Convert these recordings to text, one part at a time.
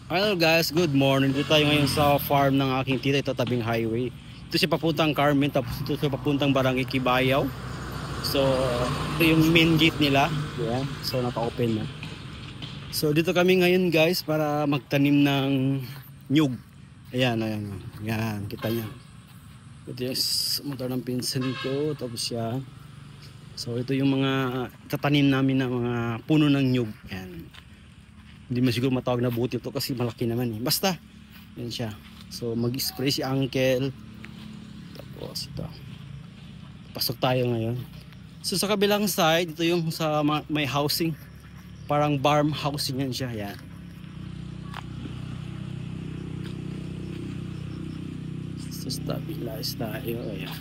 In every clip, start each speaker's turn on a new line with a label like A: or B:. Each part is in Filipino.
A: Hello guys, good morning. Dito tayo ngayon sa farm ng aking tita. Ito tabing highway. Ito siya papuntang Carmen, tapos ito siya papuntang Barangay Kibayaw. So, ito yung main gate nila. Yan. So, naka-open na. So, dito kami ngayon guys para magtanim ng nyug. Ayan, ayan. Yan, kita niya. Ito yung motor ng pinsan ko. Tapos yan. So, ito yung mga tatanim namin na mga puno ng nyug. Yan. Hindi mo siguro matawag na buti ito kasi malaki naman eh. Basta, yan siya. So mag-spray si Uncle. Tapos ito. Pasok tayo ngayon. So sa kabilang side, ito yung sa may housing. Parang farm housing yan siya. Yan. So stabilize tayo. Ayan.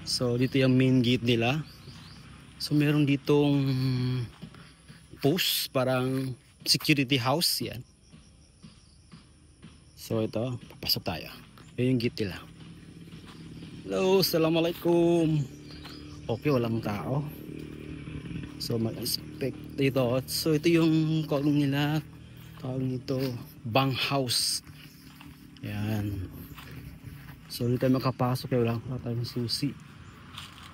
A: So dito yung main gate nila. So meron ditong post parang security house yan. So ito, papasok tayo. Yan yung gate nila. Hello, assalamualaikum. Okay, walang tao. So mag-inspect dito. So ito yung kolong nila. Tawag nito, bang house. Yan. So dito tayo makapasok. Kaya wala tayong susi.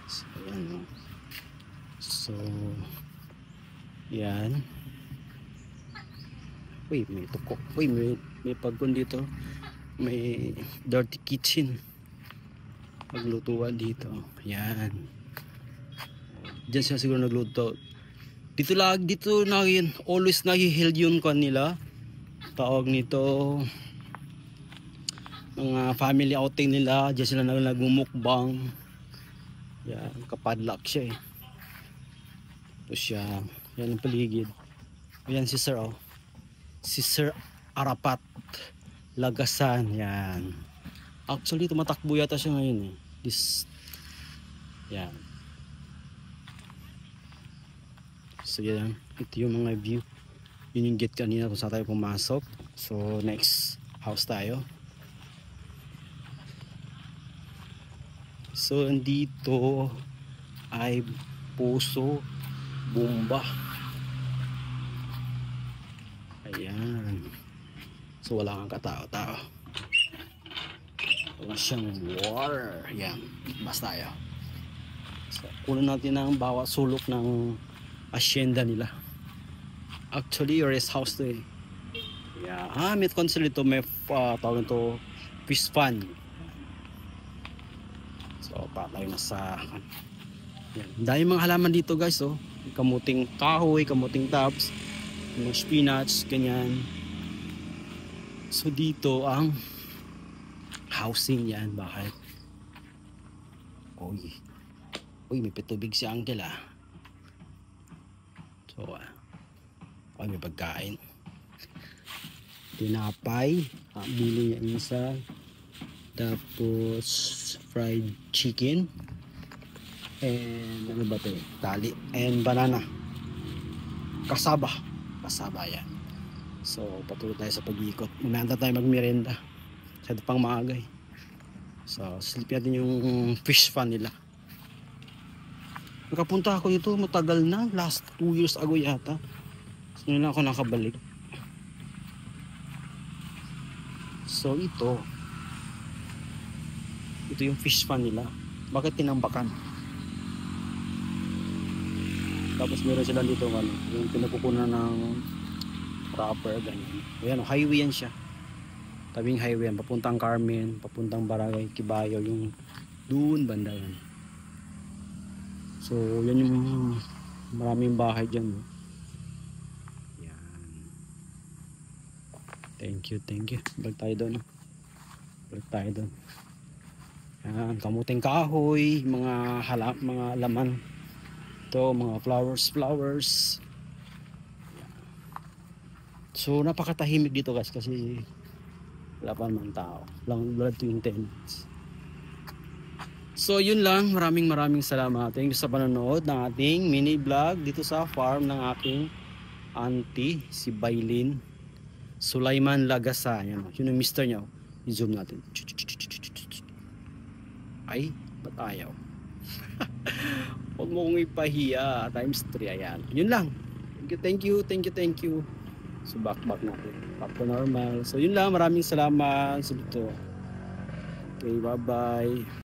A: So yan. So yan. Uy, may tukok. Uy, may pagkon dito. May dirty kitchen. Paglutuan dito. Yan. Diyan siya siguro nagluto. Dito always nag-held yung kanila. Tawag nito. Mga family outing nila. Diyan sila nagmumukbang. Yan. Kapadlock siya eh. Ito siya. Yan ang paligid. Yan si Sir oh. Si Sir Arapat Lagasan. Yan. Actually tumatakbo yata siya ngayon eh. Yan. So yan. Ito yung mga view. Yun yung gate kanina kung saan tayo pumasok. So next house tayo. So andito ay Puso Bomba. Ayan. So wala kang katao-tao. Wala siyang water. Ayan. Basta tayo. So kunin natin ang bawat sulok ng asyenda nila. Actually rest house to eh. Yeah. May console ito. May tawag ito fish fund. So patay na sa yan. Dahil mga halaman dito guys oh. Kamuting kahoy, kamuting tops, mga spinach, ganyan. So dito ang housing yan, bakit? Uy, may pitubig si Uncle ah. So may pagkain. Tinapay, bili niya isa. Tapos fried chicken. And ano ba ito? Tali and banana. Kasaba yan. So patuloy tayo sa pag-iikot. Umanda tayo magmerenda. Sa pang maagay. So silip natin yung fish fun nila. Nakapunta ako dito matagal na. Last 2 years ago yata. So nila ako nakabalik. So ito yung fish fun nila. Bakit tinambakan? Tapos meron sila dito yung pinapukunan ng proper ganyan. Ayan, highway yan siya. Tabing highway yan, papuntang Carmen, papuntang Barangay Kibayaw, yung doon banda yan. So yan yung maraming bahay dyan. Yan. Thank you. Balik tayo doon. Yan, kamuting kahoy, mga laman. Ito, mga flowers. So napakatahimik dito guys kasi wala pa naman tao. Lang ito yung tenants. So yun lang, maraming salamat. Thank you sa panonood ng ating mini vlog dito sa farm ng aking auntie, si Bailin Sulaiman Lagasa. Yun yung mister niya. I-zoom natin. Ay, ba't ayaw? Huwag mo kong ipahiya. Times 3. Ayan. Yun lang. Thank you. So back natin. Back to normal. So yun lang, maraming salamat. So dito. Okay, bye-bye.